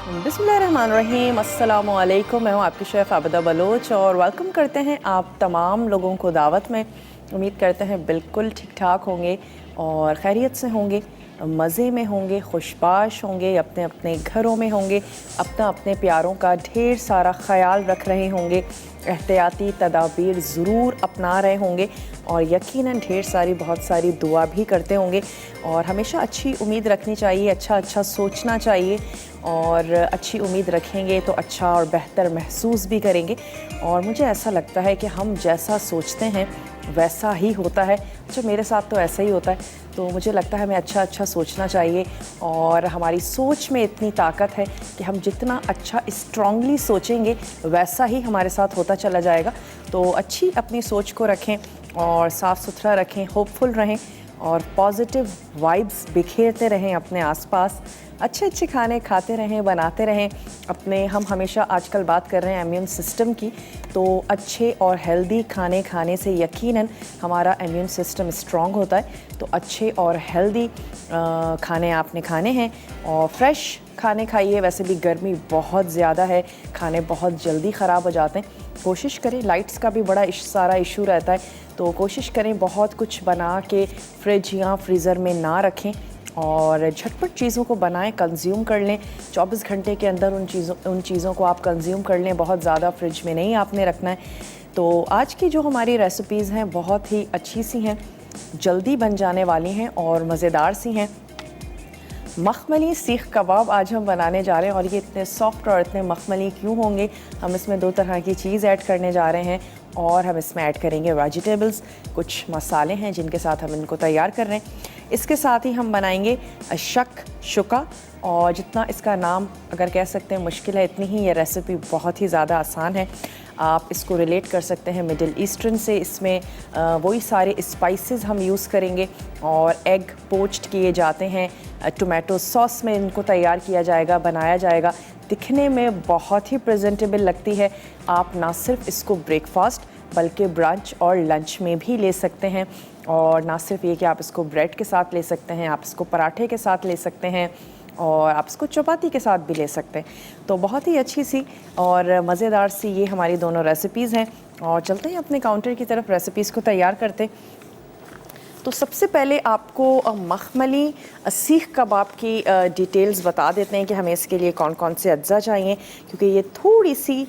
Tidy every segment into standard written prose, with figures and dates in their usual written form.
बिस्मिल्लाहिर्रहमानिर्रहीम, अस्सलामु अलैकुम। मैं हूँ आपकी शेफ़ आबिदा बलोच और वेलकम करते हैं आप तमाम लोगों को दावत में। उम्मीद करते हैं बिल्कुल ठीक ठाक होंगे और खैरियत से होंगे, मज़े में होंगे, खुशबाश होंगे, अपने अपने घरों में होंगे, अपना अपने प्यारों का ढेर सारा ख्याल रख रहे होंगे, एहतियाती तदाबीर ज़रूर अपना रहे होंगे और यकीनन ढेर सारी बहुत सारी दुआ भी करते होंगे। और हमेशा अच्छी उम्मीद रखनी चाहिए, अच्छा सोचना चाहिए और अच्छी उम्मीद रखेंगे तो अच्छा और बेहतर महसूस भी करेंगे। और मुझे ऐसा लगता है कि हम जैसा सोचते हैं वैसा ही होता है। अच्छा, मेरे साथ तो ऐसा ही होता है, तो मुझे लगता है हमें अच्छा सोचना चाहिए और हमारी सोच में इतनी ताकत है कि हम जितना अच्छा स्ट्रांगली सोचेंगे वैसा ही हमारे साथ होता चला जाएगा। तो अच्छी अपनी सोच को रखें और साफ़ सुथरा रखें, होपफुल रहें और पॉजिटिव वाइब्स बिखेरते रहें अपने आसपास। अच्छे खाने खाते रहें, बनाते रहें अपने। हम हमेशा आजकल बात कर रहे हैं इम्यून सिस्टम की, तो अच्छे और हेल्दी खाने खाने से यकीनन हमारा इम्यून सिस्टम स्ट्रॉन्ग होता है। तो अच्छे और हेल्दी खाने आपने खाने हैं और फ्रेश खाने खाइए। वैसे भी गर्मी बहुत ज़्यादा है, खाने बहुत जल्दी ख़राब हो जाते हैं। कोशिश करें, लाइट्स का भी बड़ा सारा इशू रहता है, तो कोशिश करें बहुत कुछ बना के फ्रिज या फ्रीज़र में ना रखें और झटपट चीज़ों को बनाएं, कंज्यूम कर लें। 24 घंटे के अंदर उन चीज़ों को आप कंज्यूम कर लें, बहुत ज़्यादा फ्रिज में नहीं आपने रखना है। तो आज की जो हमारी रेसिपीज़ हैं बहुत ही अच्छी सी हैं, जल्दी बन जाने वाली हैं और मज़ेदार सी हैं। मखमली सीख कबाब आज हम बनाने जा रहे हैं और ये इतने सॉफ्ट और इतने मखमली क्यों होंगे? हम इसमें 2 तरह की चीज़ ऐड करने जा रहे हैं और हम इसमें ऐड करेंगे वेजिटेबल्स, कुछ मसाले हैं जिनके साथ हम इनको तैयार कर रहे हैं। इसके साथ ही हम बनाएंगे शक-शुका, और जितना इसका नाम अगर कह सकते हैं मुश्किल है, इतनी ही ये रेसिपी बहुत ही ज़्यादा आसान है। आप इसको रिलेट कर सकते हैं मिडिल ईस्टर्न से। इसमें वही सारे स्पाइसेस हम यूज़ करेंगे और एग पोच्ड किए जाते हैं, टोमेटो सॉस में इनको तैयार किया जाएगा, बनाया जाएगा। दिखने में बहुत ही प्रेजेंटेबल लगती है। आप ना सिर्फ इसको ब्रेकफास्ट बल्कि ब्रंच और लंच में भी ले सकते हैं। और ना सिर्फ ये कि आप इसको ब्रेड के साथ ले सकते हैं, आप इसको पराठे के साथ ले सकते हैं और आप इसको चपाती के साथ भी ले सकते हैं। तो बहुत ही अच्छी सी और मज़ेदार सी ये हमारी दोनों रेसिपीज़ हैं। और चलते हैं अपने काउंटर की तरफ रेसिपीज़ को तैयार करते हैं। तो सबसे पहले आपको मखमली सीख कबाब की डिटेल्स बता देते हैं कि हमें इसके लिए कौन कौन से अज्जा चाहिए, क्योंकि ये थोड़ी सी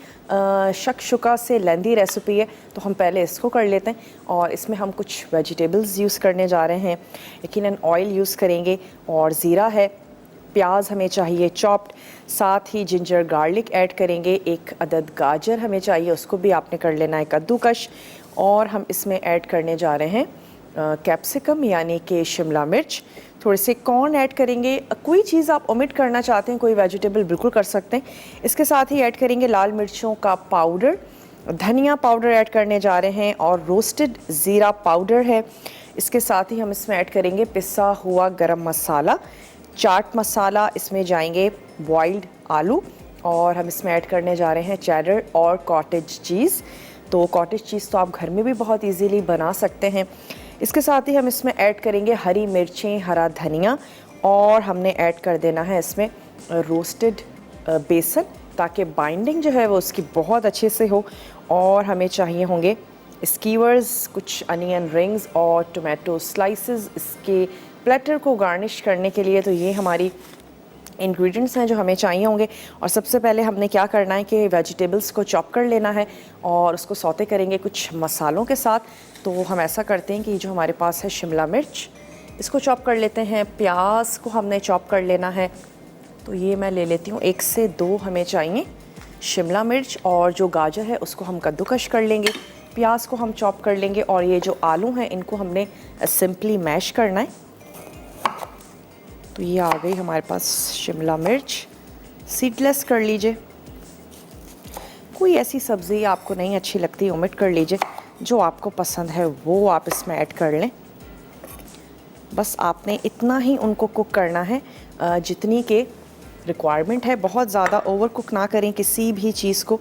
शक-शुका से लेंदी रेसिपी है। तो हम पहले इसको कर लेते हैं और इसमें हम कुछ वेजिटेबल्स यूज़ करने जा रहे हैं। यकीनन ऑयल यूज़ करेंगे और ज़ीरा है, प्याज हमें चाहिए चॉप्ड, साथ ही जिंजर गार्लिक ऐड करेंगे। 1 अदद गाजर हमें चाहिए, उसको भी आपने कर लेना है कद्दूकश। और हम इसमें ऐड करने जा रहे हैं कैप्सिकम यानी कि शिमला मिर्च। थोड़े से कॉर्न ऐड करेंगे। कोई चीज़ आप ओमिट करना चाहते हैं, कोई वेजिटेबल बिल्कुल कर सकते हैं। इसके साथ ही ऐड करेंगे लाल मिर्चों का पाउडर, धनिया पाउडर ऐड करने जा रहे हैं और रोस्टेड ज़ीरा पाउडर है। इसके साथ ही हम इसमें ऐड करेंगे पिसा हुआ गरम मसाला, चाट मसाला, इसमें जाएंगे बॉइल्ड आलू और हम इसमें ऐड करने जा रहे हैं चेडर और कॉटेज चीज़। तो कॉटेज चीज़ तो आप घर में भी बहुत इजीली बना सकते हैं। इसके साथ ही हम इसमें ऐड करेंगे हरी मिर्चें, हरा धनिया और हमने ऐड कर देना है इसमें रोस्टेड बेसन, ताकि बाइंडिंग जो है वो उसकी बहुत अच्छे से हो। और हमें चाहिए होंगे स्कीवर्स, कुछ अनियन रिंग्स और टोमेटो स्लाइसेस इसके प्लेटर को गार्निश करने के लिए। तो ये हमारी इंग्रेडिएंट्स हैं जो हमें चाहिए होंगे। और सबसे पहले हमने क्या करना है कि वेजिटेबल्स को चॉप कर लेना है और उसको सौते करेंगे कुछ मसालों के साथ। तो हम ऐसा करते हैं कि जो हमारे पास है शिमला मिर्च, इसको चॉप कर लेते हैं। प्याज को हमने चॉप कर लेना है, तो ये मैं ले लेती हूँ। 1 से 2 हमें चाहिए शिमला मिर्च और जो गाजर है उसको हम कद्दूकश कर लेंगे। प्याज को हम चॉप कर लेंगे और ये जो आलू हैं इनको हमने सिंपली मैश करना है। तो ये आ गई हमारे पास शिमला मिर्च, सीडलेस कर लीजिए। कोई ऐसी सब्ज़ी आपको नहीं अच्छी लगती ओमिट कर लीजिए, जो आपको पसंद है वो आप इसमें ऐड कर लें। बस आपने इतना ही उनको कुक करना है जितनी के रिक्वायरमेंट है। बहुत ज़्यादा ओवर कुक ना करें किसी भी चीज़ को।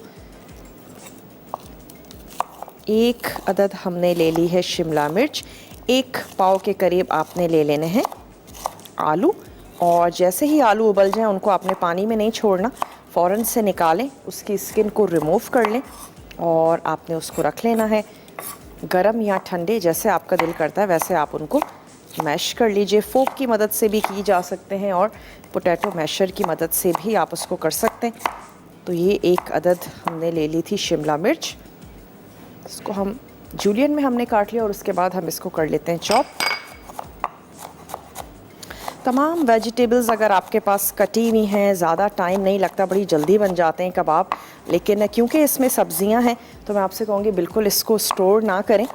1 अदद हमने ले ली है शिमला मिर्च, 1 पाव के करीब आपने ले लेने हैं आलू और जैसे ही आलू उबल जाएं उनको आपने पानी में नहीं छोड़ना, फ़ौरन से निकालें, उसकी स्किन को रिमूव कर लें और आपने उसको रख लेना है। गरम या ठंडे जैसे आपका दिल करता है वैसे आप उनको मैश कर लीजिए। फोक की मदद से भी की जा सकते हैं और पोटैटो मैशर की मदद से भी आप उसको कर सकते हैं। तो ये एक अदद हमने ले ली थी शिमला मिर्च, इसको हम जूलियन में हमने काट लिया और उसके बाद हम इसको कर लेते हैं चॉप। तमाम वेजिटेबल्स अगर आपके पास कटी हुई हैं, ज़्यादा टाइम नहीं लगता, बड़ी जल्दी बन जाते हैं कबाब, लेकिन क्योंकि इसमें सब्जियां हैं तो मैं आपसे कहूँगी बिल्कुल इसको स्टोर ना करें,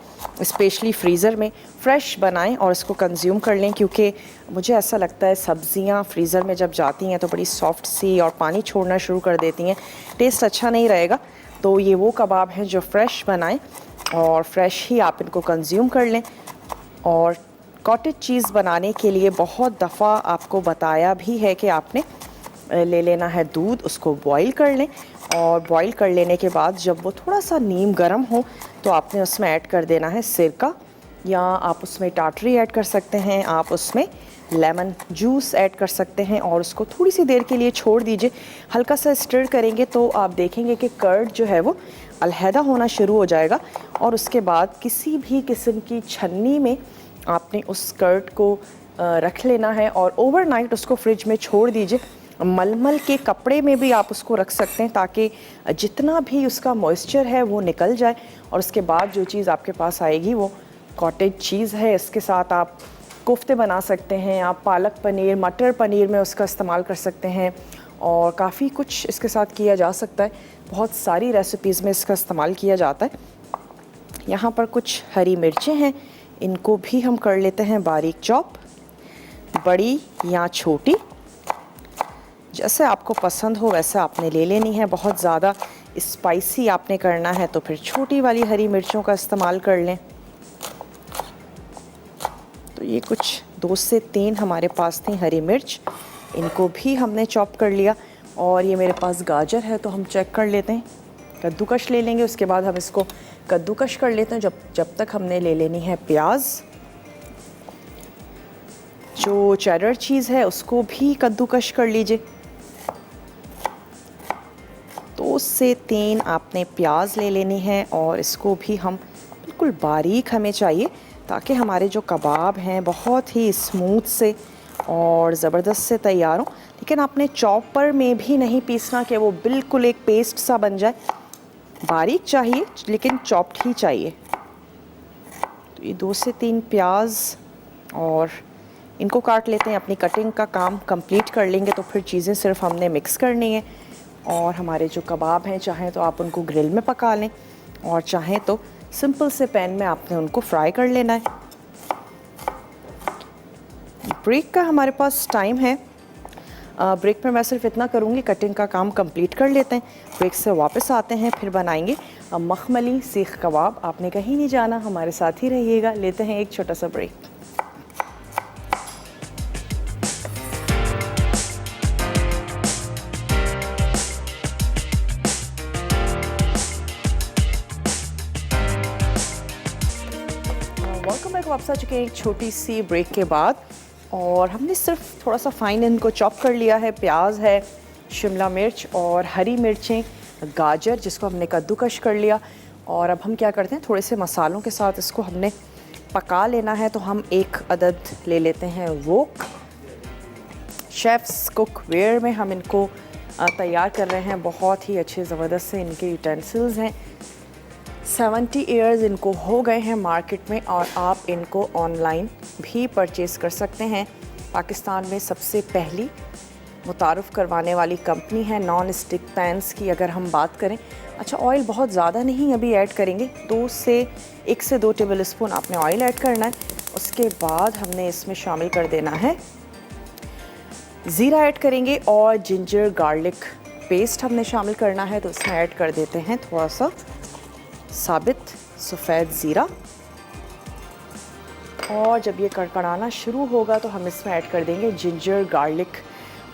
स्पेशली फ्रीज़र में फ्रेश बनाएं और इसको कंज्यूम कर लें। क्योंकि मुझे ऐसा लगता है सब्जियां फ्रीज़र में जब जाती हैं तो बड़ी सॉफ्ट सी और पानी छोड़ना शुरू कर देती हैं, टेस्ट अच्छा नहीं रहेगा। तो ये वो कबाब हैं जो फ्रेश बनाएं और फ्रेश ही आप इनको कंज्यूम कर लें। और कॉटेज चीज़ बनाने के लिए बहुत दफ़ा आपको बताया भी है कि आपने ले लेना है दूध, उसको बॉईल कर लें और बॉईल कर लेने के बाद जब वो थोड़ा सा नीम गर्म हो तो आपने उसमें ऐड कर देना है सिरका, या आप उसमें टाटरी ऐड कर सकते हैं, आप उसमें लेमन जूस ऐड कर सकते हैं और उसको थोड़ी सी देर के लिए छोड़ दीजिए। हल्का सा स्टर करेंगे तो आप देखेंगे कि कर्ड जो है वो अलहदा होना शुरू हो जाएगा और उसके बाद किसी भी किस्म की छन्नी में आपने उस कर्ड को रख लेना है और ओवरनाइट उसको फ्रिज में छोड़ दीजिए। मलमल के कपड़े में भी आप उसको रख सकते हैं ताकि जितना भी उसका मॉइस्चर है वो निकल जाए और उसके बाद जो चीज़ आपके पास आएगी वो कॉटेज चीज़ है। इसके साथ आप कोफ्ते बना सकते हैं, आप पालक पनीर, मटर पनीर में उसका इस्तेमाल कर सकते हैं और काफ़ी कुछ इसके साथ किया जा सकता है। बहुत सारी रेसिपीज़ में इसका इस्तेमाल किया जाता है। यहाँ पर कुछ हरी मिर्चें हैं, इनको भी हम कर लेते हैं बारीक चॉप, बड़ी या छोटी जैसे आपको पसंद हो वैसे आपने ले लेनी है। बहुत ज़्यादा स्पाइसी आपने करना है तो फिर छोटी वाली हरी मिर्चों का इस्तेमाल कर लें। तो ये कुछ 2 से 3 हमारे पास थी हरी मिर्च, इनको भी हमने चॉप कर लिया। और ये मेरे पास गाजर है तो हम चेक कर लेते हैं, कद्दूकश ले लेंगे, उसके बाद हम इसको कद्दूकश कर लेते हैं। जब तक हमने ले लेनी है प्याज, जो चेडर चीज़ है उसको भी कद्दूकश कर लीजिए। 2 से 3 आपने प्याज ले लेनी है और इसको भी हम बिल्कुल बारीक हमें चाहिए ताकि हमारे जो कबाब हैं बहुत ही स्मूथ से और ज़बरदस्त से तैयार हों। लेकिन आपने चॉपर में भी नहीं पीसना कि वो बिल्कुल एक पेस्ट सा बन जाए, बारीक चाहिए लेकिन चॉप्ड ही चाहिए। तो ये 2 से 3 प्याज और इनको काट लेते हैं। अपनी कटिंग का काम कंप्लीट कर लेंगे तो फिर चीज़ें सिर्फ हमने मिक्स करनी है। और हमारे जो कबाब हैं चाहें तो आप उनको ग्रिल में पका लें और चाहें तो सिंपल से पैन में आपने उनको फ्राई कर लेना है। ब्रेक का हमारे पास टाइम है, ब्रेक में मैं सिर्फ इतना करूँगी, कटिंग का काम कंप्लीट कर लेते हैं, ब्रेक से वापस आते हैं, फिर बनाएंगे मखमली सीख कबाब। आपने कहीं नहीं जाना, हमारे साथ ही रहिएगा। लेते हैं एक छोटा सा ब्रेक। Welcome back. वापस आ चुके हैं एक छोटी सी ब्रेक के बाद और हमने सिर्फ थोड़ा सा फाइन इनको चॉप कर लिया है। प्याज है, शिमला मिर्च और हरी मिर्चें, गाजर जिसको हमने कद्दूकश कर लिया। और अब हम क्या करते हैं, थोड़े से मसालों के साथ इसको हमने पका लेना है। तो हम एक अदद ले लेते हैं वोक, शेफ्स कुक वेयर में हम इनको तैयार कर रहे हैं। बहुत ही अच्छे ज़बरदस्त से इनके यूटेंसिल्स हैं। 70 ईयर्स इनको हो गए हैं मार्केट में और आप इनको ऑनलाइन भी परचेज़ कर सकते हैं। पाकिस्तान में सबसे पहली मुतारुफ़ करवाने वाली कंपनी है नॉन स्टिक पैन्स की। अगर हम बात करें, अच्छा ऑयल बहुत ज़्यादा नहीं अभी ऐड करेंगे, 1 से 2 टेबल स्पून आपने ऑयल ऐड करना है। उसके बाद हमने इसमें शामिल कर देना है ज़ीरा ऐड करेंगे और जिंजर गार्लिक पेस्ट हमने शामिल करना है। तो इसमें ऐड कर देते हैं थोड़ा सा साबित सफ़ेद ज़ीरा और जब ये कड़कड़ाना शुरू होगा तो हम इसमें ऐड कर देंगे जिंजर गार्लिक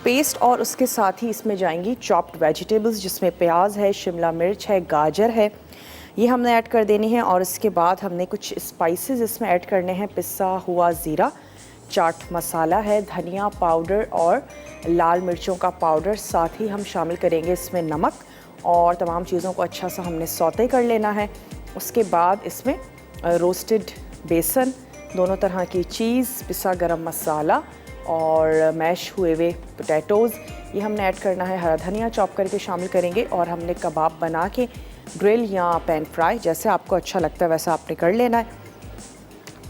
पेस्ट और उसके साथ ही इसमें जाएंगी चॉप्ड वेजिटेबल्स जिसमें प्याज है, शिमला मिर्च है, गाजर है, ये हमने ऐड कर देनी है। और इसके बाद हमने कुछ स्पाइसेस इसमें ऐड करने हैं, पिसा हुआ ज़ीरा, चाट मसाला है, धनिया पाउडर और लाल मिर्चों का पाउडर, साथ ही हम शामिल करेंगे इसमें नमक और तमाम चीज़ों को अच्छा सा हमने सौते कर लेना है। उसके बाद इसमें रोस्टेड बेसन, दोनों तरह की चीज़, पिसा गरम मसाला और मैश हुए हुए पोटैटोज़ ये हमने ऐड करना है। हरा धनिया चॉप करके शामिल करेंगे और हमने कबाब बना के ग्रिल या पैन फ्राई, जैसे आपको अच्छा लगता है वैसा आपने कर लेना है।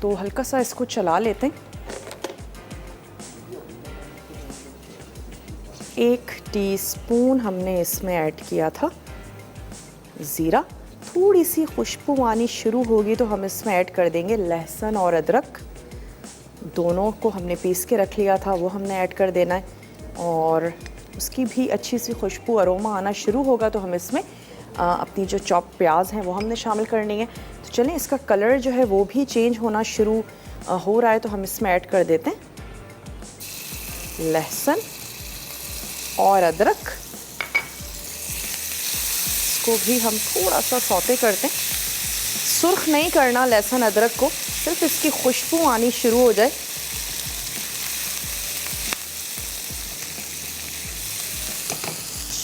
तो हल्का सा इसको चला लेते हैं। 1 टीस्पून हमने इसमें ऐड किया था ज़ीरा। थोड़ी सी खुशबू आनी शुरू होगी तो हम इसमें ऐड कर देंगे लहसुन और अदरक, दोनों को हमने पीस के रख लिया था, वो हमने ऐड कर देना है। और उसकी भी अच्छी सी खुशबू अरोमा आना शुरू होगा तो हम इसमें अपनी जो चॉप प्याज हैं वो हमने शामिल करनी है। तो चलें, इसका कलर जो है वो भी चेंज होना शुरू हो रहा है तो हम इसमें ऐड कर देते हैं लहसुन और अदरक। इसको भी हम थोड़ा सा सौते करते हैं, सुर्ख नहीं करना लहसुन अदरक को, सिर्फ इसकी खुशबू आनी शुरू हो जाए।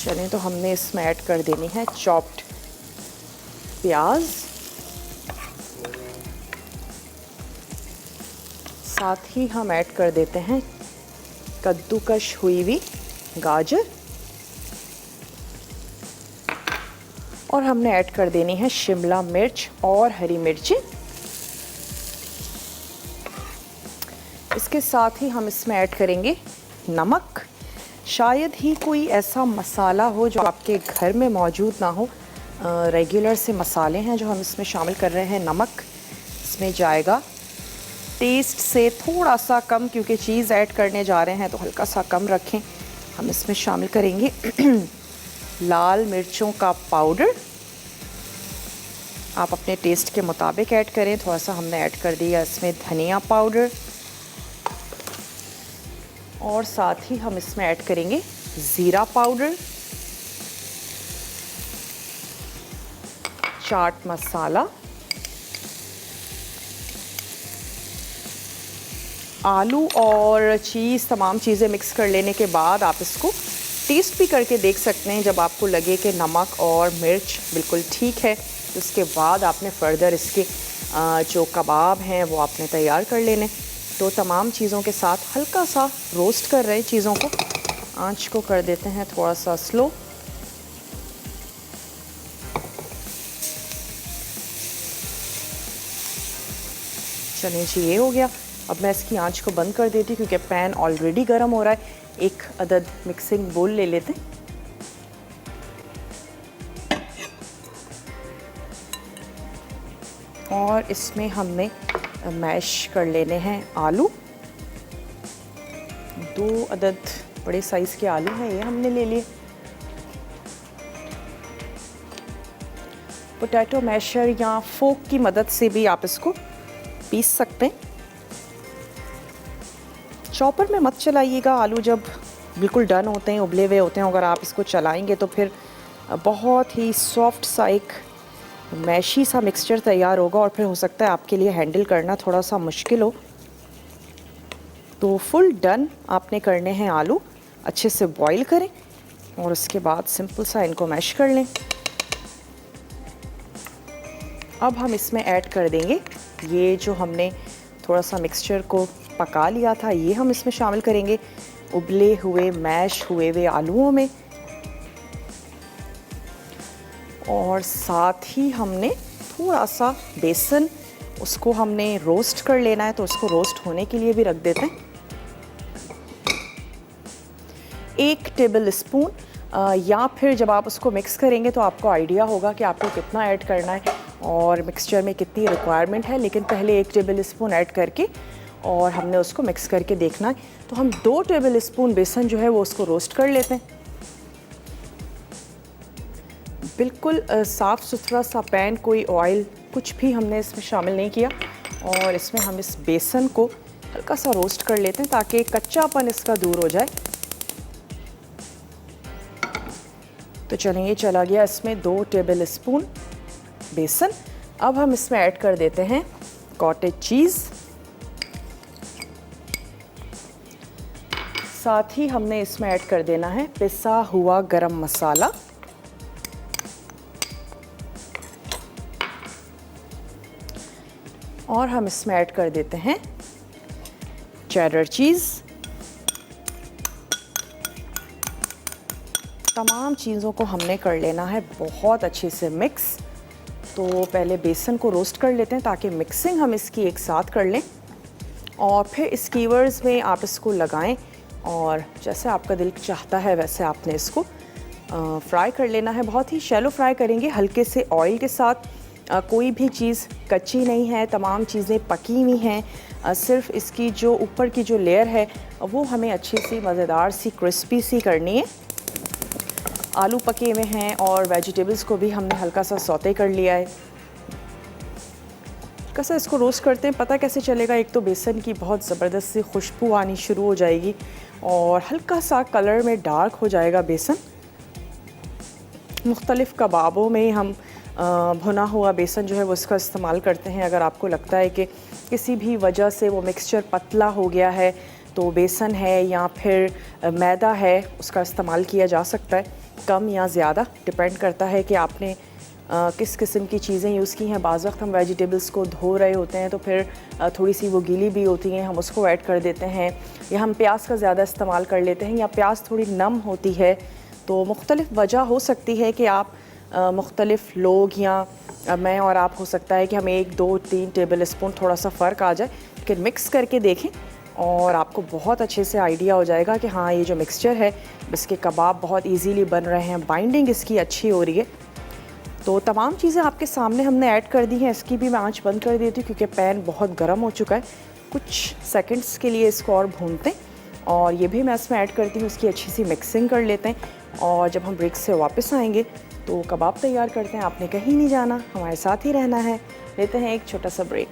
चलें, तो हमने इसमें ऐड कर देनी है चॉप्ड प्याज, साथ ही हम ऐड कर देते हैं कद्दूकश हुई हुई गाजर और हमने ऐड कर देनी है शिमला मिर्च और हरी मिर्ची। इसके साथ ही हम इसमें ऐड करेंगे नमक। शायद ही कोई ऐसा मसाला हो जो आपके घर में मौजूद ना हो। रेगुलर से मसाले हैं जो हम इसमें शामिल कर रहे हैं। नमक इसमें जाएगा टेस्ट से थोड़ा सा कम, क्योंकि चीज़ ऐड करने जा रहे हैं तो हल्का सा कम रखें। हम इसमें शामिल करेंगे लाल मिर्चों का पाउडर, आप अपने टेस्ट के मुताबिक ऐड करें। थोड़ा सा हमने ऐड कर दिया इसमें धनिया पाउडर और साथ ही हम इसमें ऐड करेंगे ज़ीरा पाउडर, चाट मसाला, आलू और चीज़, तमाम चीज़ें मिक्स कर लेने के बाद आप इसको टेस्ट भी करके देख सकते हैं। जब आपको लगे कि नमक और मिर्च बिल्कुल ठीक है तो उसके बाद आपने फ़र्दर इसके जो कबाब हैं वो आपने तैयार कर लेने। तो तमाम चीज़ों के साथ हल्का सा रोस्ट कर रहे हैं चीज़ों को, आंच को कर देते हैं थोड़ा सा स्लो। चलिए जी, ये हो गया। अब मैं इसकी आंच को बंद कर देती हूँ क्योंकि पैन ऑलरेडी गर्म हो रहा है। एक अदद मिक्सिंग बोल ले लेते हैं। और इसमें हमने मैश कर लेने हैं आलू। 2 अदद बड़े साइज़ के आलू हैं, ये हमने ले लिए। पोटैटो मैशर या फोक की मदद से भी आप इसको पीस सकते हैं। चॉपर में मत चलाइएगा, आलू जब बिल्कुल डन होते हैं, उबले हुए होते हैं, अगर आप इसको चलाएंगे तो फिर बहुत ही सॉफ्ट सा एक मैशी सा मिक्सचर तैयार होगा और फिर हो सकता है आपके लिए हैंडल करना थोड़ा सा मुश्किल हो। तो फुल डन आपने करने हैं आलू, अच्छे से बॉईल करें और उसके बाद सिंपल सा इनको मैश कर लें। अब हम इसमें ऐड कर देंगे ये जो हमने थोड़ा सा मिक्सचर को पका लिया था, ये हम इसमें शामिल करेंगे उबले हुए मैश हुए हुए आलूओं में। और साथ ही हमने थोड़ा सा बेसन, उसको हमने रोस्ट कर लेना है तो उसको रोस्ट होने के लिए भी रख देते हैं। 1 टेबल स्पून या फिर जब आप उसको मिक्स करेंगे तो आपको आइडिया होगा कि आपको कितना ऐड करना है और मिक्सचर में कितनी रिक्वायरमेंट है। लेकिन पहले 1 टेबल स्पून ऐड करके और हमने उसको मिक्स करके देखना है। तो हम 2 टेबल स्पून बेसन जो है वो उसको रोस्ट कर लेते हैं। बिल्कुल साफ़ सुथरा सा पैन, कोई ऑयल कुछ भी हमने इसमें शामिल नहीं किया। और इसमें हम इस बेसन को हल्का सा रोस्ट कर लेते हैं ताकि कच्चापन इसका दूर हो जाए। तो चलें, ये चला गया इसमें 2 टेबल स्पून बेसन। अब हम इसमें ऐड कर देते हैं कॉटेज चीज़ साथ ही हमने इसमें ऐड कर देना है पिसा हुआ गरम मसाला। और हम इसमें ऐड कर देते हैं चेडर चीज़। तमाम चीज़ों को हमने कर लेना है बहुत अच्छे से मिक्स। तो पहले बेसन को रोस्ट कर लेते हैं ताकि मिक्सिंग हम इसकी एक साथ कर लें, और फिर स्कीवर्स में आप इसको लगाएं और जैसे आपका दिल चाहता है वैसे आपने इसको फ्राई कर लेना है। बहुत ही शैलो फ्राई करेंगे हल्के से ऑयल के साथ। कोई भी चीज़ कच्ची नहीं है, तमाम चीज़ें पकी हुई हैं। सिर्फ इसकी जो ऊपर की जो लेयर है वो हमें अच्छी सी मज़ेदार सी क्रिस्पी सी करनी है। आलू पके हुए हैं और वेजिटेबल्स को भी हमने हल्का सा सौते कर लिया है। कैसा इसको रोस्ट करते हैं पता कैसे चलेगा? एक तो बेसन की बहुत ज़बरदस्त सी खुशबू आनी शुरू हो जाएगी और हल्का सा कलर में डार्क हो जाएगा बेसन। मुख्तलिफ़ कबाबों में हम भुना हुआ बेसन जो है वो इसका इस्तेमाल करते हैं। अगर आपको लगता है कि किसी भी वजह से वो मिक्सचर पतला हो गया है तो बेसन है या फिर मैदा है उसका इस्तेमाल किया जा सकता है, कम या ज़्यादा डिपेंड करता है कि आपने किस किस्म की चीज़ें यूज़ की हैं। बाज़ वक्त हम वेजिटेबल्स को धो रहे होते हैं तो फिर थोड़ी सी वो गीली भी होती हैं, हम उसको ऐड कर देते हैं, या हम प्याज का ज़्यादा इस्तेमाल कर लेते हैं, या प्याज थोड़ी नम होती है। तो मुख्तलिफ़ वजह हो सकती है कि आप मुख्तलिफ़ लोग या मैं और आप हो सकता है कि हमें 1, 2, 3 टेबल स्पून थोड़ा सा फ़र्क आ जाए, लेकिन मिक्स करके देखें और आपको बहुत अच्छे से आइडिया हो जाएगा कि हाँ ये जो मिक्सचर है इसके कबाब बहुत इजीली बन रहे हैं, बाइंडिंग इसकी अच्छी हो रही है। तो तमाम चीज़ें आपके सामने हमने ऐड कर दी हैं। इसकी भी मैं आंच बंद कर देती हूँ क्योंकि पैन बहुत गर्म हो चुका है। कुछ सेकंड्स के लिए इसको और भूनते हैं और ये भी मैं इसमें ऐड करती हूँ, उसकी अच्छी सी मिक्सिंग कर लेते हैं। और जब हम ब्रेक से वापस आएंगे तो कबाब तैयार करते हैं। आपने कहीं नहीं जाना, हमारे साथ ही रहना है। लेते हैं एक छोटा सा ब्रेक।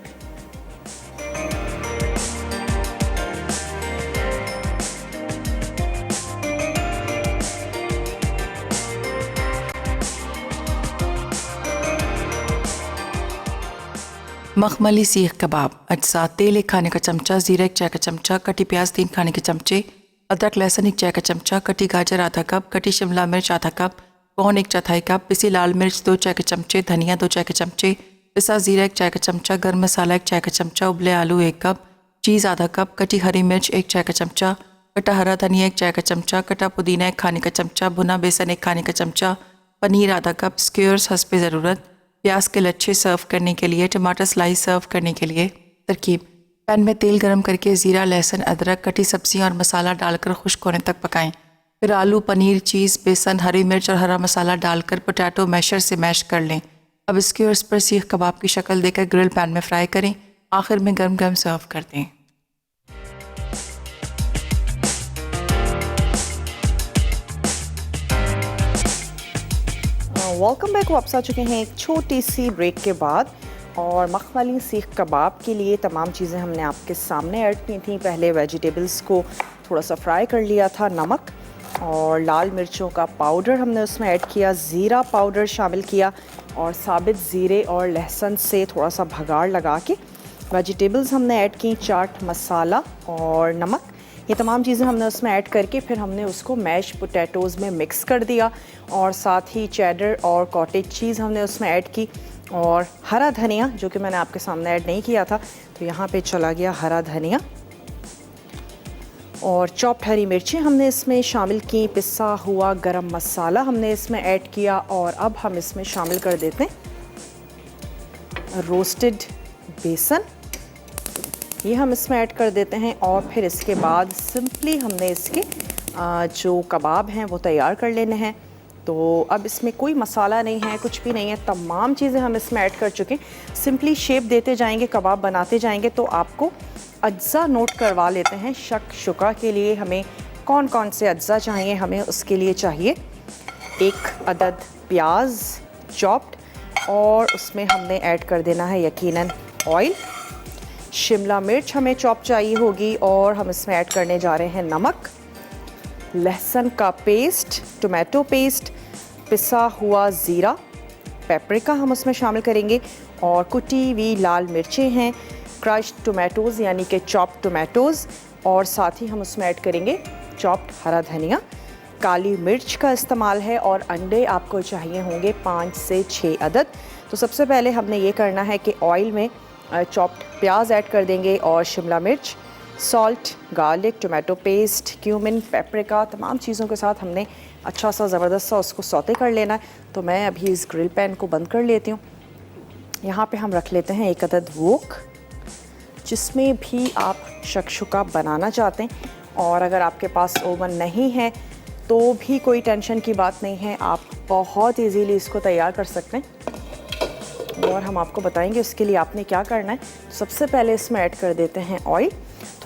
मखमली सीख कबाब अज्जा: तेल 1 खाने का चमचा, ज़ीरा 1 चाय का चमचा, कटी प्याज 3 खाने के चमचे, अदरक लहसुन 1 चाय का चमचा, कटी गाजर आधा कप, कटी शिमला मिर्च आधा कप, कॉर्न 1 चौथाई कप, पिसी लाल मिर्च 2 चाय के चमचे, धनिया 2 चाय के चमचे, पिसा ज़ीरा 1 चाय का चमचा, गर्म मसाला 1 चाय का चमचा, उबले आलू 1 कप, चीज़ आधा कप, कटी हरी मिर्च 1 चाय का चमचा, कटा हरा धनिया 1 चाय का चमचा, कटा पुदीना 1 खाने का चमचा, भुना बेसन 1 खाने का चमचा, पनीर आधा कप, स्क्यूअर्स हस्ब ज़रूरत, प्याज के लच्छे सर्व करने के लिए, टमाटर स्लाइस सर्व करने के लिए। तरकीब: पैन में तेल गरम करके ज़ीरा, लहसुन, अदरक, कटी सब्जियां और मसाला डालकर खुश्क होने तक पकाएं। फिर आलू, पनीर, चीज़, बेसन, हरी मिर्च और हरा मसाला डालकर पोटैटो मैशर से मैश कर लें। अब स्क्यूअर्स पर सीख कबाब की शक्ल देकर ग्रिल पैन में फ्राई करें। आखिर में गर्म गर्म सर्व कर दें। Welcome back. वापस आ चुके हैं एक छोटी सी ब्रेक के बाद, और मखमली सीख कबाब के लिए तमाम चीज़ें हमने आपके सामने ऐड की थी। पहले वेजिटेबल्स को थोड़ा सा फ्राई कर लिया था, नमक और लाल मिर्चों का पाउडर हमने उसमें ऐड किया, ज़ीरा पाउडर शामिल किया और साबित ज़ीरे और लहसुन से थोड़ा सा भगाड़ लगा के वेजिटेबल्स हमने ऐड की, चाट मसाला और नमक। ये तमाम चीज़ें हमने उसमें ऐड करके फिर हमने उसको मैश पोटैटोज़ में मिक्स कर दिया, और साथ ही चेडर और कॉटेज चीज़ हमने उसमें ऐड की, और हरा धनिया जो कि मैंने आपके सामने ऐड नहीं किया था तो यहाँ पे चला गया हरा धनिया, और चॉप्ड हरी मिर्चें हमने इसमें शामिल की, पिसा हुआ गरम मसाला हमने इसमें ऐड किया, और अब हम इसमें शामिल कर देते हैं रोस्टेड बेसन, ये हम इसमें ऐड कर देते हैं। और फिर इसके बाद सिंपली हमने इसके जो कबाब हैं वो तैयार कर लेने हैं। तो अब इसमें कोई मसाला नहीं है, कुछ भी नहीं है, तमाम चीज़ें हम इसमें ऐड कर चुके हैं। सिंपली शेप देते जाएंगे, कबाब बनाते जाएंगे। तो आपको अज्जा नोट करवा लेते हैं शक शुका के लिए। हमें कौन कौन से अज्जा चाहिए? हमें उसके लिए चाहिए 1 अदद प्याज चॉप्ड, और उसमें हमने ऐड कर देना है यकीनन ऑयल। शिमला मिर्च हमें चॉप चाहिए होगी, और हम इसमें ऐड करने जा रहे हैं नमक, लहसुन का पेस्ट, टोमेटो पेस्ट, पिसा हुआ ज़ीरा, पेपरिका हम उसमें शामिल करेंगे, और कुटी हुई लाल मिर्चें हैं, क्रश्ड टोमेटोज़ यानी कि चॉप टोमेटोज़, और साथ ही हम उसमें ऐड करेंगे चॉप्ड हरा धनिया, काली मिर्च का इस्तेमाल है और अंडे आपको चाहिए होंगे 5 से 6 अदद। तो सबसे पहले हमने ये करना है कि ऑयल में चॉप्ड प्याज ऐड कर देंगे और शिमला मिर्च, salt, garlic, tomato paste, cumin, paprika, तमाम चीज़ों के साथ हमने अच्छा सा ज़बरदस्त सा उसको सौते कर लेना है। तो मैं अभी इस ग्रिल पैन को बंद कर लेती हूँ। यहाँ पे हम रख लेते हैं 1 अदद वोक, जिसमें भी आप शक्शुका बनाना चाहते हैं। और अगर आपके पास ओवन नहीं है तो भी कोई टेंशन की बात नहीं है, आप बहुत इजीली इसको तैयार कर सकते हैं। और हम आपको बताएंगे उसके लिए आपने क्या करना है। तो सबसे पहले इसमें ऐड कर देते हैं ऑयल।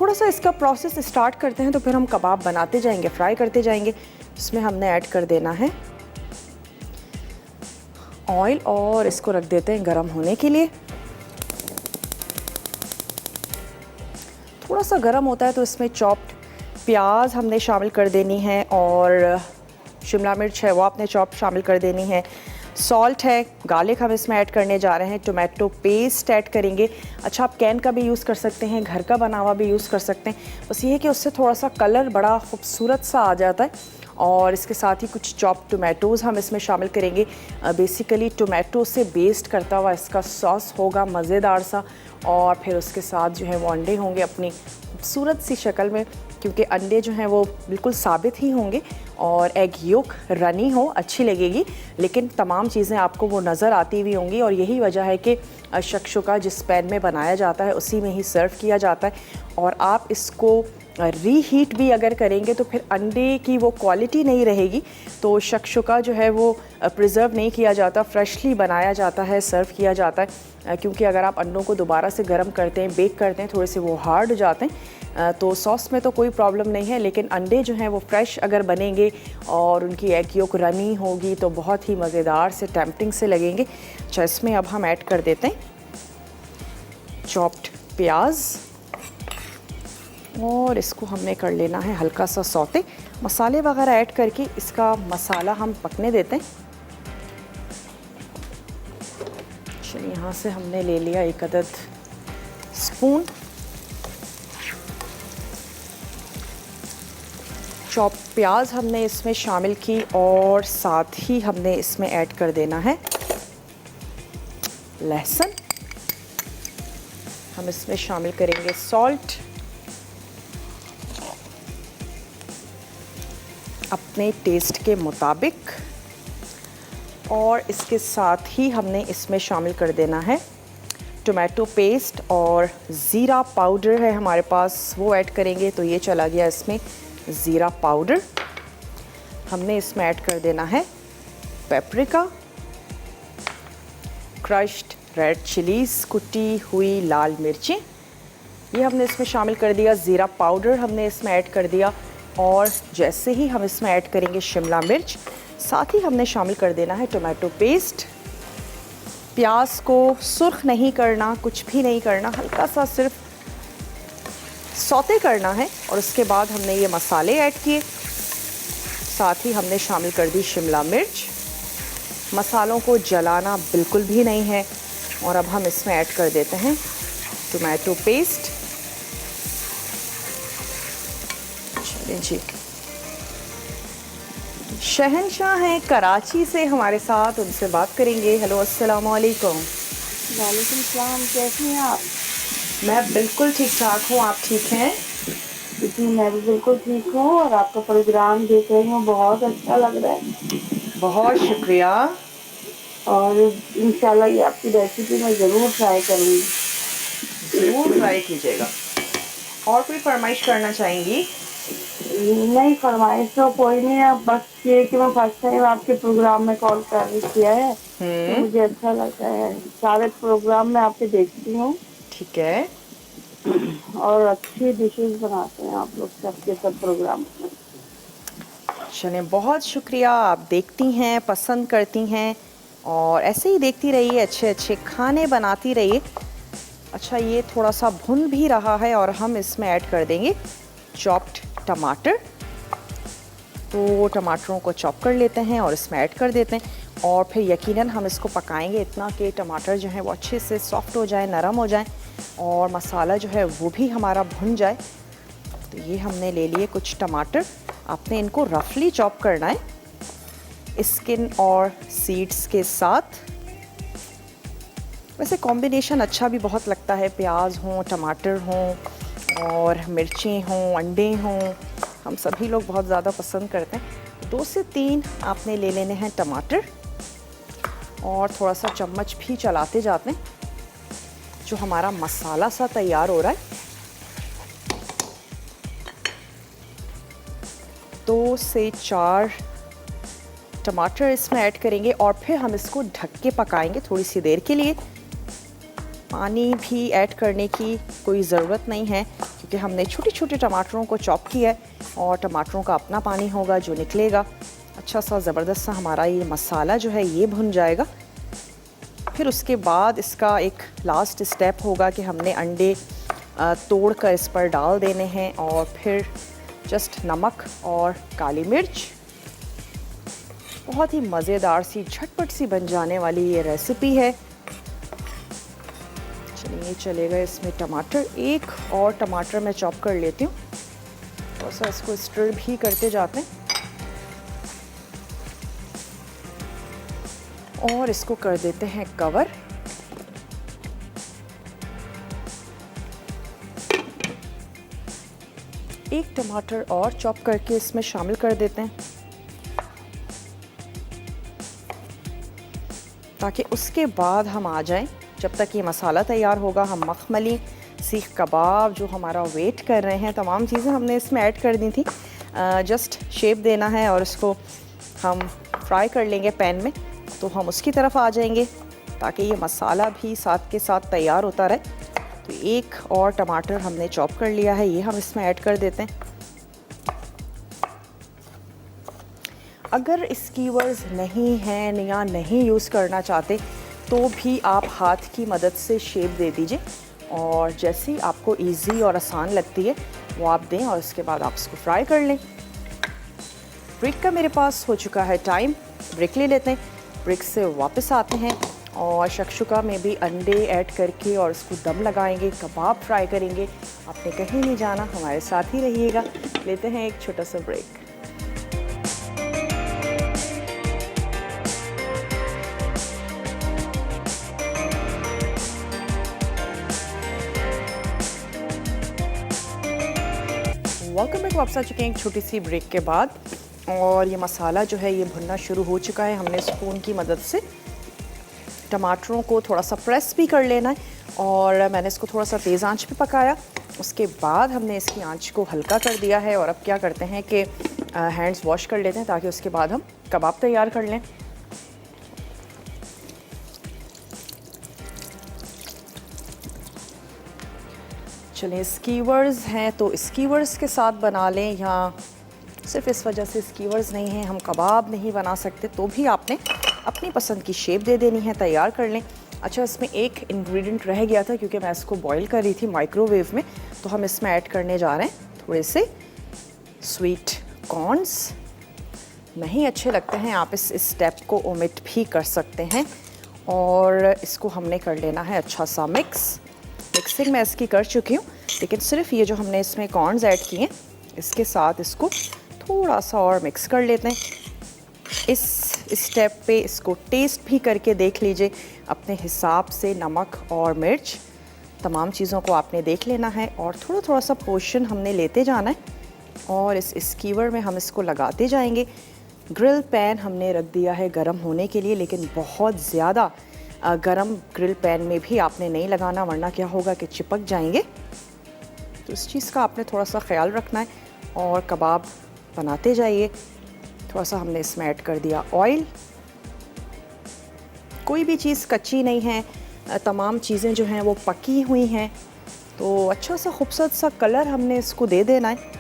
थोड़ा सा इसका प्रोसेस स्टार्ट करते हैं तो फिर हम कबाब बनाते जाएंगे, फ्राई करते जाएंगे। इसमें हमने ऐड कर देना है ऑयल और इसको रख देते हैं गरम होने के लिए। थोड़ा सा गरम होता है तो इसमें चॉप्ड प्याज हमने शामिल कर देनी है और शिमला मिर्च है वो आपने चॉप शामिल कर देनी है। सॉल्ट है, गार्लिक हम इसमें ऐड करने जा रहे हैं, टोमेटो पेस्ट ऐड करेंगे। अच्छा, आप कैन का भी यूज़ कर सकते हैं, घर का बना हुआ भी यूज़ कर सकते हैं। बस ये है कि उससे थोड़ा सा कलर बड़ा खूबसूरत सा आ जाता है। और इसके साथ ही कुछ चॉप टोमेटोज़ हम इसमें शामिल करेंगे। बेसिकली टोमेटो से बेस्ड करता हुआ इसका सॉस होगा मज़ेदार सा। और फिर उसके साथ जो है वो अंडे होंगे अपनी खूबसूरत सी शक्ल में, क्योंकि अंडे जो हैं वो बिल्कुल साबित ही होंगे और एग योक रनी हो अच्छी लगेगी, लेकिन तमाम चीज़ें आपको वो नज़र आती हुई होंगी। और यही वजह है कि शक्शुका जिस पैन में बनाया जाता है उसी में ही सर्व किया जाता है। और आप इसको रीहीट भी अगर करेंगे तो फिर अंडे की वो क्वालिटी नहीं रहेगी। तो शक्शुका जो है वो प्रिजर्व नहीं किया जाता, फ्रेशली बनाया जाता है, सर्व किया जाता है। क्योंकि अगर आप अंडों को दोबारा से गर्म करते हैं, बेक करते हैं, थोड़े से वो हार्ड हो जाते हैं। तो सॉस में तो कोई प्रॉब्लम नहीं है, लेकिन अंडे जो हैं वो फ्रेश अगर बनेंगे और उनकी एग योक रनी होगी तो बहुत ही मज़ेदार से टेम्पटिंग से लगेंगे। अच्छा, इसमें अब हम ऐड कर देते हैं चॉप्ड प्याज और इसको हमने कर लेना है हल्का सा सौते। मसाले वगैरह ऐड करके इसका मसाला हम पकने देते हैं। चलिए, यहाँ से हमने ले लिया 1 अदद स्पून चॉप प्याज हमने इसमें शामिल की और साथ ही हमने इसमें ऐड कर देना है लहसुन। हम इसमें शामिल करेंगे सॉल्ट अपने टेस्ट के मुताबिक और इसके साथ ही हमने इसमें शामिल कर देना है टोमेटो पेस्ट और ज़ीरा पाउडर है हमारे पास, वो ऐड करेंगे। तो ये चला गया इसमें ज़ीरा पाउडर। हमने इसमें ऐड कर देना है पेपरिका, क्रश्ड रेड चिलीज़, कुटी हुई लाल मिर्चें, ये हमने इसमें शामिल कर दिया। ज़ीरा पाउडर हमने इसमें ऐड कर दिया और जैसे ही हम इसमें ऐड करेंगे शिमला मिर्च, साथ ही हमने शामिल कर देना है टोमेटो पेस्ट। प्याज को सुर्ख नहीं करना, कुछ भी नहीं करना, हल्का सा सिर्फ सौते करना है। और उसके बाद हमने ये मसाले ऐड किए, साथ ही हमने शामिल कर दी शिमला मिर्च। मसालों को जलाना बिल्कुल भी नहीं है। और अब हम इसमें ऐड कर देते हैं टोमेटो पेस्ट। चलिए जी, शहनशाह हैं कराची से हमारे साथ, उनसे बात करेंगे। हेलो, अस्सलाम वालेकुम। वालेकुम सलाम, कैसी हैं आप? मैं बिल्कुल ठीक ठाक हूँ, आप ठीक हैं? जी, मैं भी बिल्कुल ठीक हूँ और आपका प्रोग्राम देख रही हूँ, बहुत अच्छा लग रहा है। बहुत शुक्रिया। और इंशाल्लाह ये आपकी रेसिपी मैं ज़रूर ट्राई करूँगी। ज़रूर ट्राई कीजिएगा। और कोई फरमाइश करना चाहेंगी? नहीं, फरमाइश तो कोई नहीं है, बस ये कि मैं फर्स्ट टाइम आपके प्रोग्राम में कॉल किया है तो मुझे अच्छा लगता है। सारे प्रोग्राम में आपके देखती हूँ। ठीक है। और अच्छी डिशेस बनाते हैं आप लोग सबके सब प्रोग्राम में। चलिए, बहुत शुक्रिया। आप देखती हैं, पसंद करती हैं और ऐसे ही देखती रहिए, अच्छे अच्छे खाने बनाती रहिए। अच्छा, ये थोड़ा सा भुन भी रहा है और हम इसमें ऐड कर देंगे चॉप्ड टमाटर। तो टमाटरों को चॉप कर लेते हैं और इसमें ऐड कर देते हैं और फिर यकीनन हम इसको पकाएंगे इतना कि टमाटर जो है वो अच्छे से सॉफ्ट हो जाए, नरम हो जाए और मसाला जो है वो भी हमारा भुन जाए। तो ये हमने ले लिए कुछ टमाटर। आपने इनको रफली चॉप करना है स्किन और सीड्स के साथ। वैसे कॉम्बिनेशन अच्छा भी बहुत लगता है, प्याज हों, टमाटर हों और मिर्चें हों, अंडे हों, हम सभी लोग बहुत ज़्यादा पसंद करते हैं। 2 से 3 आपने ले लेने हैं टमाटर और थोड़ा सा चम्मच भी चलाते जाते हैं। जो हमारा मसाला सा तैयार हो रहा है, 2 से 4 टमाटर इसमें ऐड करेंगे और फिर हम इसको ढक के पकाएंगे थोड़ी सी देर के लिए। पानी भी ऐड करने की कोई ज़रूरत नहीं है क्योंकि हमने छोटे छोटे टमाटरों को चॉप किया है और टमाटरों का अपना पानी होगा जो निकलेगा। अच्छा सा ज़बरदस्त सा हमारा ये मसाला जो है ये भुन जाएगा। फिर उसके बाद इसका एक लास्ट स्टेप होगा कि हमने अंडे तोड़ कर इस पर डाल देने हैं और फिर जस्ट नमक और काली मिर्च। बहुत ही मज़ेदार सी झटपट सी बन जाने वाली ये रेसिपी है। चलिए चलेगा इसमें टमाटर, एक और टमाटर मैं चॉप कर लेती हूँ। थोड़ा सा इसको स्टर भी करते जाते हैं और इसको कर देते हैं कवर। एक टमाटर और चॉप करके इसमें शामिल कर देते हैं ताकि उसके बाद हम आ जाएं। जब तक ये मसाला तैयार होगा हम मखमली सीख कबाब जो हमारा वेट कर रहे हैं, तमाम चीज़ें हमने इसमें ऐड कर दी थी। जस्ट शेप देना है और इसको हम फ्राई कर लेंगे पैन में, तो हम उसकी तरफ आ जाएंगे ताकि ये मसाला भी साथ के साथ तैयार होता रहे। तो एक और टमाटर हमने चॉप कर लिया है, ये हम इसमें ऐड कर देते हैं। अगर स्कीवर्स नहीं हैं या नहीं यूज़ करना चाहते तो भी आप हाथ की मदद से शेप दे दीजिए और जैसी आपको इजी और आसान लगती है वो आप दें और उसके बाद आप इसको फ्राई कर लें। ब्रेक का मेरे पास हो चुका है टाइम, ब्रेक ले लेते हैं। ब्रेक से वापस आते हैं और शक्शुका में भी अंडे ऐड करके और इसको दम लगाएंगे, कबाब फ्राई करेंगे। आपने कहीं नहीं जाना, हमारे साथ ही रहिएगा। लेते हैं एक छोटा सा ब्रेक। Welcome back. वापस आ चुके हैं एक छोटी सी ब्रेक के बाद और ये मसाला जो है ये भुनना शुरू हो चुका है। हमने स्पून की मदद से टमाटरों को थोड़ा सा प्रेस भी कर लेना है और मैंने इसको थोड़ा सा तेज़ आंच पे पकाया। उसके बाद हमने इसकी आंच को हल्का कर दिया है और अब क्या करते हैं कि हैंड्स वॉश कर लेते हैं ताकि उसके बाद हम कबाब तैयार कर लें। चलें, स्कीवर्स हैं तो स्कीवर्स के साथ बना लें, या सिर्फ इस वजह से स्कीवर्स नहीं हैं हम कबाब नहीं बना सकते तो भी आपने अपनी पसंद की शेप दे देनी है, तैयार कर लें। अच्छा, इसमें एक इंग्रेडिएंट रह गया था क्योंकि मैं इसको बॉईल कर रही थी माइक्रोवेव में, तो हम इसमें ऐड करने जा रहे हैं थोड़े से स्वीट कॉर्न्स। नहीं अच्छे लगते हैं आप इस स्टेप को ओमिट भी कर सकते हैं और इसको हमने कर लेना है अच्छा सा मिक्सिंग मैं इसकी कर चुकी हूँ, लेकिन सिर्फ ये जो हमने इसमें कॉर्न्स ऐड किए हैं इसके साथ इसको थोड़ा सा और मिक्स कर लेते हैं। इस स्टेप पे इसको टेस्ट भी करके देख लीजिए अपने हिसाब से, नमक और मिर्च तमाम चीज़ों को आपने देख लेना है और थोड़ा थोड़ा सा पोर्शन हमने लेते जाना है और इस स्कीवर में हम इसको लगाते जाएंगे। ग्रिल पैन हमने रख दिया है गरम होने के लिए, लेकिन बहुत ज़्यादा गरम ग्रिल पैन में भी आपने नहीं लगाना वरना क्या होगा कि चिपक जाएंगे। तो इस चीज़ का आपने थोड़ा सा ख्याल रखना है और कबाब बनाते जाइए। थोड़ा सा हमने इसमें ऐड कर दिया ऑयल। कोई भी चीज़ कच्ची नहीं है, तमाम चीज़ें जो हैं वो पकी हुई हैं, तो अच्छा सा खूबसूरत सा कलर हमने इसको दे देना है।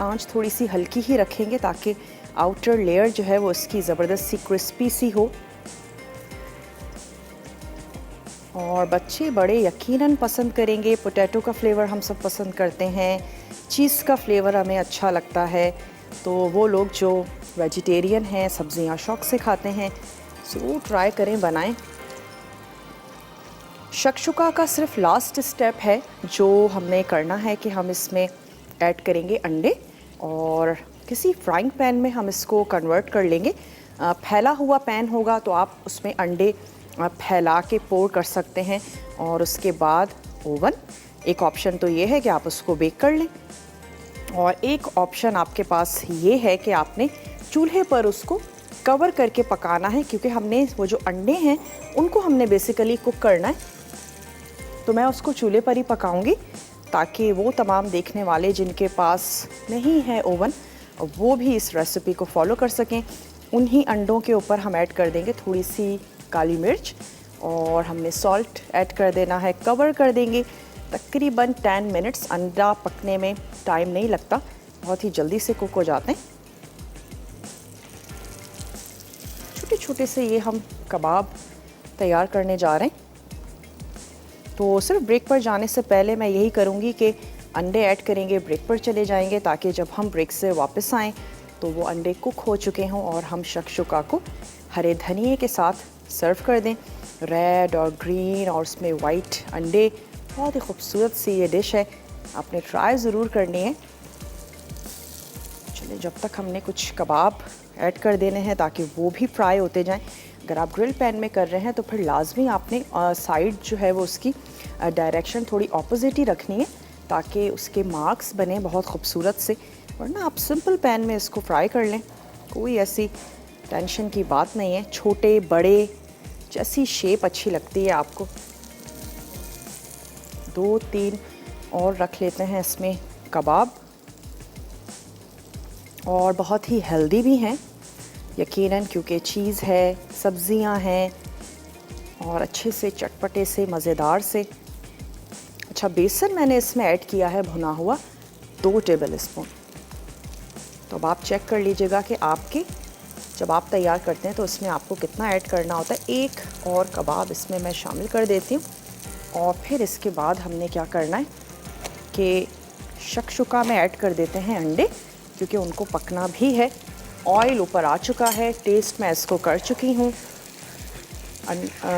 आंच थोड़ी सी हल्की ही रखेंगे ताकि आउटर लेयर जो है वो इसकी ज़बरदस्त सी क्रिस्पी सी हो। और बच्चे बड़े यकीनन पसंद करेंगे। पोटैटो का फ्लेवर हम सब पसंद करते हैं, चीज़ का फ्लेवर हमें अच्छा लगता है, तो वो लोग जो वेजिटेरियन हैं, सब्ज़ियां शौक़ से खाते हैं, ज़रूर ट्राई करें, बनाएं। शकशुका का सिर्फ लास्ट स्टेप है जो हमने करना है कि हम इसमें ऐड करेंगे अंडे और किसी फ्राइंग पैन में हम इसको कन्वर्ट कर लेंगे। फैला हुआ पैन होगा तो आप उसमें अंडे फैला के पोर कर सकते हैं और उसके बाद ओवन, एक ऑप्शन तो ये है कि आप उसको बेक कर लें और एक ऑप्शन आपके पास ये है कि आपने चूल्हे पर उसको कवर करके पकाना है, क्योंकि हमने वो जो अंडे हैं उनको हमने बेसिकली कुक करना है। तो मैं उसको चूल्हे पर ही पकाऊंगी ताकि वो तमाम देखने वाले जिनके पास नहीं है ओवन वो भी इस रेसिपी को फॉलो कर सकें। उन्हीं अंडों के ऊपर हम ऐड कर देंगे थोड़ी सी काली मिर्च और हमने सॉल्ट ऐड कर देना है, कवर कर देंगे तकरीबन 10 मिनट्स। अंडा पकने में टाइम नहीं लगता, बहुत ही जल्दी से कुक हो जाते हैं। छोटे छोटे से ये हम कबाब तैयार करने जा रहे हैं। तो सिर्फ ब्रेक पर जाने से पहले मैं यही करूँगी कि अंडे ऐड करेंगे, ब्रेक पर चले जाएंगे ताकि जब हम ब्रेक से वापस आएँ तो वो अंडे कुक हो चुके हों और हम शकशुका को हरे धनिए के साथ सर्व कर दें। रेड और ग्रीन और उसमें वाइट अंडे, बहुत ही खूबसूरत सी ये डिश है, आपने ट्राई ज़रूर करनी है। चलिए, जब तक हमने कुछ कबाब ऐड कर देने हैं ताकि वो भी फ्राई होते जाएं। अगर आप ग्रिल पैन में कर रहे हैं तो फिर लाजमी आपने साइड जो है वो उसकी डायरेक्शन थोड़ी ऑपोजिट ही रखनी है ताकि उसके मार्क्स बने बहुत खूबसूरत से, वरना आप सिंपल पैन में इसको फ्राई कर लें, कोई ऐसी टेंशन की बात नहीं है। छोटे बड़े जैसी शेप अच्छी लगती है आपको। 2-3 और रख लेते हैं इसमें कबाब, और बहुत ही हेल्दी भी हैं यकीनन, क्योंकि चीज़ है, सब्जियां हैं और अच्छे से चटपटे से मज़ेदार से। अच्छा, बेसन मैंने इसमें ऐड किया है भुना हुआ 2 टेबल स्पून। तो अब आप चेक कर लीजिएगा कि आपके जब आप तैयार करते हैं तो इसमें आपको कितना ऐड करना होता है। एक और कबाब इसमें मैं शामिल कर देती हूँ और फिर इसके बाद हमने क्या करना है कि शकशुका में ऐड कर देते हैं अंडे, क्योंकि उनको पकना भी है। ऑयल ऊपर आ चुका है, टेस्ट मैं इसको कर चुकी हूँ।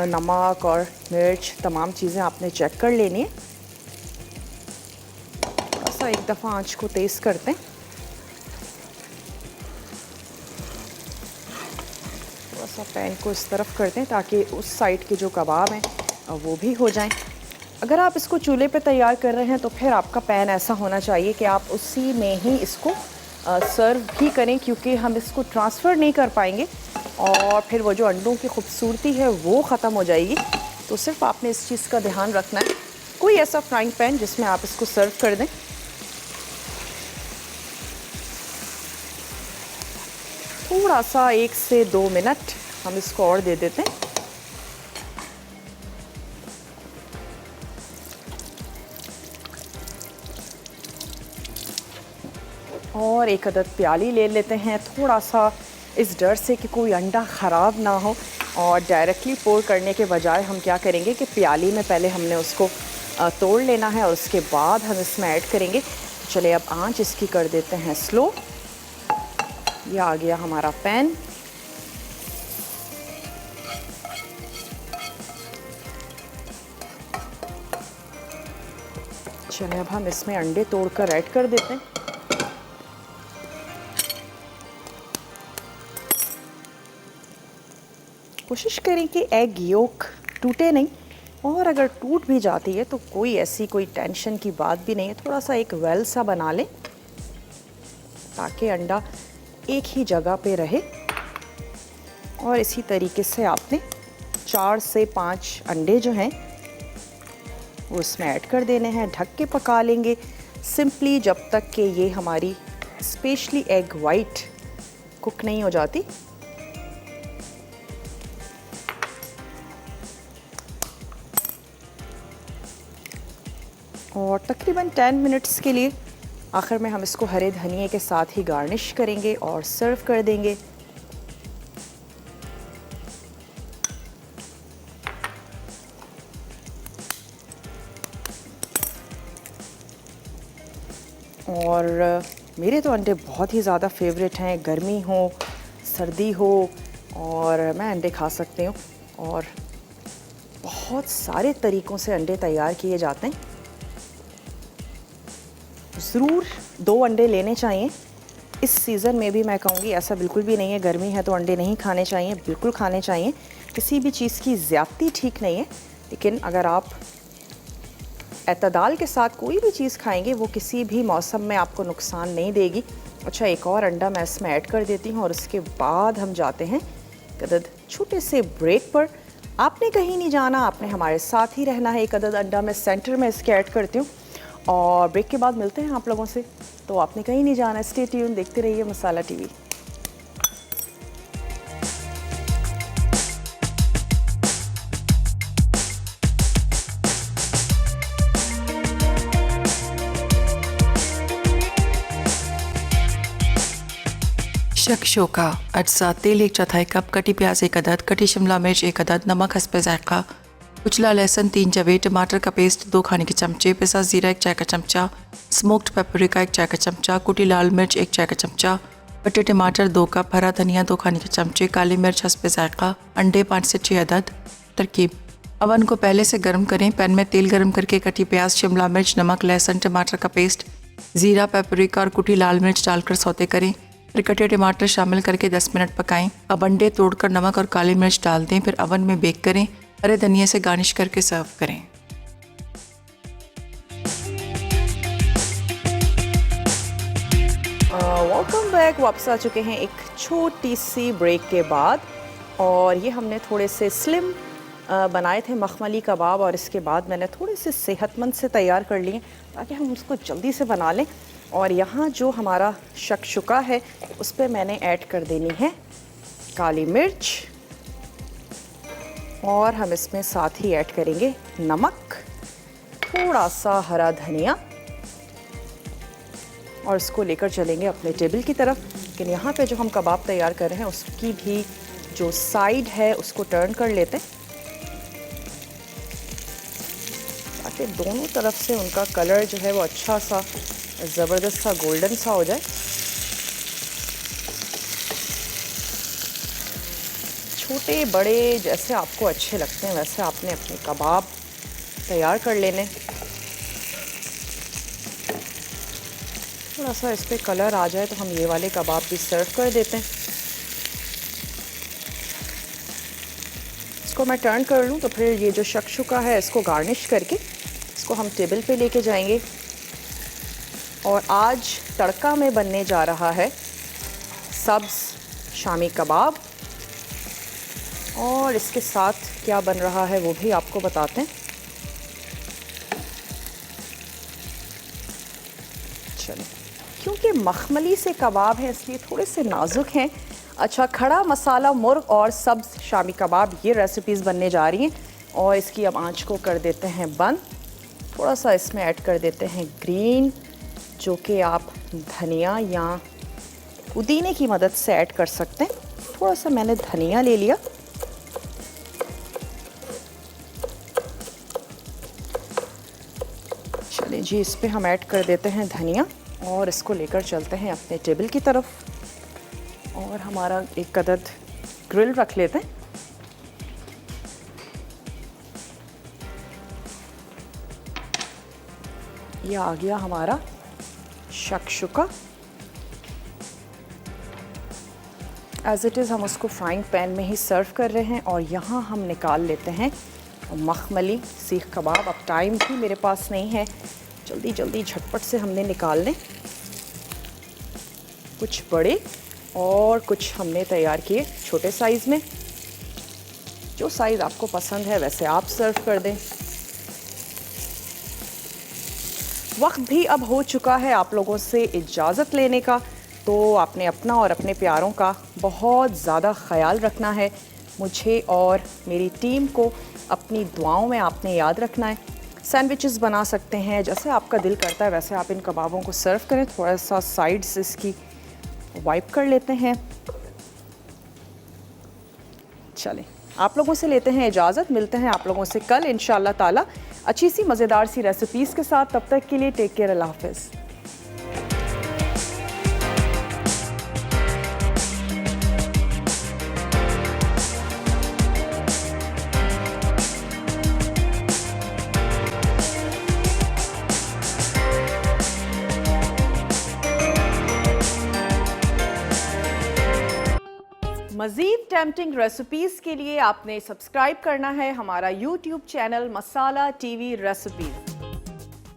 नमक और मिर्च तमाम चीज़ें आपने चेक कर लेनी है। ऐसा एक दफ़ा आंच को तेज़ करते हैं, थोड़ा सा पैन को इस तरफ करते हैं ताकि उस साइड के जो कबाब हैं वो भी हो जाएं। अगर आप इसको चूल्हे पे तैयार कर रहे हैं तो फिर आपका पैन ऐसा होना चाहिए कि आप उसी में ही इसको सर्व भी करें, क्योंकि हम इसको ट्रांसफ़र नहीं कर पाएंगे और फिर वो जो अंडों की खूबसूरती है वो ख़त्म हो जाएगी। तो सिर्फ आपने इस चीज़ का ध्यान रखना है, कोई ऐसा फ्राइंग पैन जिसमें आप इसको सर्व कर दें। थोड़ा सा 1 से 2 मिनट हम इसको और दे देते हैं। और एक अदद प्याली ले लेते हैं, थोड़ा सा इस डर से कि कोई अंडा ख़राब ना हो, और डायरेक्टली पोर करने के बजाय हम क्या करेंगे कि प्याली में पहले हमने उसको तोड़ लेना है और उसके बाद हम इसमें ऐड करेंगे। चलिए, अब आंच इसकी कर देते हैं स्लो। ये आ गया हमारा पैन। चलिए, अब हम इसमें अंडे तोड़कर ऐड कर देते हैं। कोशिश करें कि एग योक टूटे नहीं, और अगर टूट भी जाती है तो कोई टेंशन की बात भी नहीं है। थोड़ा सा एक वेल सा बना लें ताकि अंडा एक ही जगह पे रहे। और इसी तरीके से आपने 4 से 5 अंडे जो हैं वो इसमें ऐड कर देने हैं। ढक के पका लेंगे सिंपली जब तक कि ये हमारी स्पेशली एग वाइट कुक नहीं हो जाती। और तकरीबन 10 मिनट्स के लिए आखिर में हम इसको हरे धनिए के साथ ही गार्निश करेंगे और सर्व कर देंगे। और मेरे तो अंडे बहुत ही ज़्यादा फेवरेट हैं, गर्मी हो सर्दी हो और मैं अंडे खा सकती हूँ। और बहुत सारे तरीक़ों से अंडे तैयार किए जाते हैं। ज़रूर 2 अंडे लेने चाहिए। इस सीज़न में भी मैं कहूँगी ऐसा बिल्कुल भी नहीं है, गर्मी है तो अंडे नहीं खाने चाहिए, बिल्कुल खाने चाहिए। किसी भी चीज़ की ज़्यादती ठीक नहीं है, लेकिन अगर आप एतदाल के साथ कोई भी चीज़ खाएंगे वो किसी भी मौसम में आपको नुकसान नहीं देगी। अच्छा, एक और अंडा मैं इसमें ऐड कर देती हूँ और उसके बाद हम जाते हैं कदद छोटे से ब्रेक पर। आपने कहीं नहीं जाना, आपने हमारे साथ ही रहना है। एक अदद अंडा मैं सेंटर में इसके ऐड करती हूँ और ब्रेक के बाद मिलते हैं आप लोगों से। तो आपने कहीं नहीं जाना, स्टे ट्यून, देखते रहिए मसाला टीवी। शकशोका, अजसा तेल 1/4 कप, कटी प्याज 1 अदद, कटी शिमला मिर्च 1 अदद, नमक हस्बे जायका, कुचला लहसुन 3 जवे, टमाटर का पेस्ट 2 खाने के चमचे, पिसा जीरा 1 चाय का चमचा, स्मोक्ड पेपरिका 1 चाय का चमचा, कुटी लाल मिर्च 1 चाय का चमचा, कटे टमाटर 2 कप, हरा धनिया 2 खाने के चमचे, काली मिर्च हस्बे जायका, अंडे 5 से 6 अदद। तरकीब: अवन को पहले से गर्म करें। पैन में तेल गर्म करके कटी प्याज, शिमला मिर्च, नमक, लहसुन, टमाटर का पेस्ट, जीरा, पेपरिका और कुटी लाल मिर्च डालकर सौते करें। फिर कटे टमाटर शामिल करके 10 मिनट पकाएं। अब अंडे तोड़कर नमक और काली मिर्च डाल दें, फिर अवन में बेक करें। हरे धनिया से गार्निश करके सर्व करें। Welcome back. वापस आ चुके हैं एक छोटी सी ब्रेक के बाद, और ये हमने थोड़े से स्लिम बनाए थे मखमली कबाब, और इसके बाद मैंने थोड़े से सेहतमंद से तैयार कर लिए ताकि हम उसको जल्दी से बना लें। और यहाँ जो हमारा शकशुका है उस पर मैंने ऐड कर देनी है काली मिर्च, और हम इसमें साथ ही ऐड करेंगे नमक, थोड़ा सा हरा धनिया, और इसको लेकर चलेंगे अपने टेबल की तरफ। लेकिन यहाँ पे जो हम कबाब तैयार कर रहे हैं उसकी भी जो साइड है उसको टर्न कर लेते हैं ताकि दोनों तरफ से उनका कलर जो है वो अच्छा सा ज़बरदस्त सा गोल्डन सा हो जाए। छोटे बड़े जैसे आपको अच्छे लगते हैं वैसे आपने अपने कबाब तैयार कर लेने। थोड़ा सा इस पर कलर आ जाए तो हम ये वाले कबाब भी सर्व कर देते हैं। इसको मैं टर्न कर लूँ तो फिर ये जो शकशुका है इसको गार्निश करके इसको हम टेबल पे लेके जाएंगे। और आज तड़का में बनने जा रहा है सब्ज़ शामी कबाब, और इसके साथ क्या बन रहा है वो भी आपको बताते हैं। चलो, क्योंकि मखमली से कबाब है इसलिए थोड़े से नाजुक हैं। अच्छा, खड़ा मसाला मुर्ग और सब्ज़ शामी कबाब, ये रेसिपीज़ बनने जा रही हैं। और इसकी अब आंच को कर देते हैं बंद। थोड़ा सा इसमें ऐड कर देते हैं ग्रीन, जो कि आप धनिया या पुदीने की मदद से ऐड कर सकते हैं। थोड़ा सा मैंने धनिया ले लिया, चलिए जी, इस पे हम ऐड कर देते हैं धनिया और इसको लेकर चलते हैं अपने टेबल की तरफ। और हमारा एक अदद ग्रिल रख लेते हैं। ये आ गया हमारा शकशुका। एज़ इट इज़ हम उसको फ्राइंग पैन में ही सर्व कर रहे हैं। और यहाँ हम निकाल लेते हैं मखमली सीख कबाब। अब टाइम भी मेरे पास नहीं है, जल्दी जल्दी झटपट से हमने निकालने। कुछ बड़े और कुछ हमने तैयार किए छोटे साइज़ में। जो साइज़ आपको पसंद है वैसे आप सर्व कर दें। वक्त भी अब हो चुका है आप लोगों से इजाज़त लेने का। तो आपने अपना और अपने प्यारों का बहुत ज़्यादा ख्याल रखना है। मुझे और मेरी टीम को अपनी दुआओं में आपने याद रखना है। सैंडविचेस बना सकते हैं, जैसे आपका दिल करता है वैसे आप इन कबाबों को सर्व करें। थोड़ा सा साइड से इसकी वाइप कर लेते हैं। चलें, आप लोगों से लेते हैं इजाज़त। मिलते हैं आप लोगों से कल इंशाअल्लाह ताला अच्छी सी मज़ेदार सी रेसिपीज़ के साथ। तब तक के लिए टेक केयर, अल्लाह हाफ़िज़। मज़ीद टेम्पटिंग रेसिपीज़ के लिए आपने सब्सक्राइब करना है हमारा YouTube चैनल मसाला टीवी रेसिपीज़।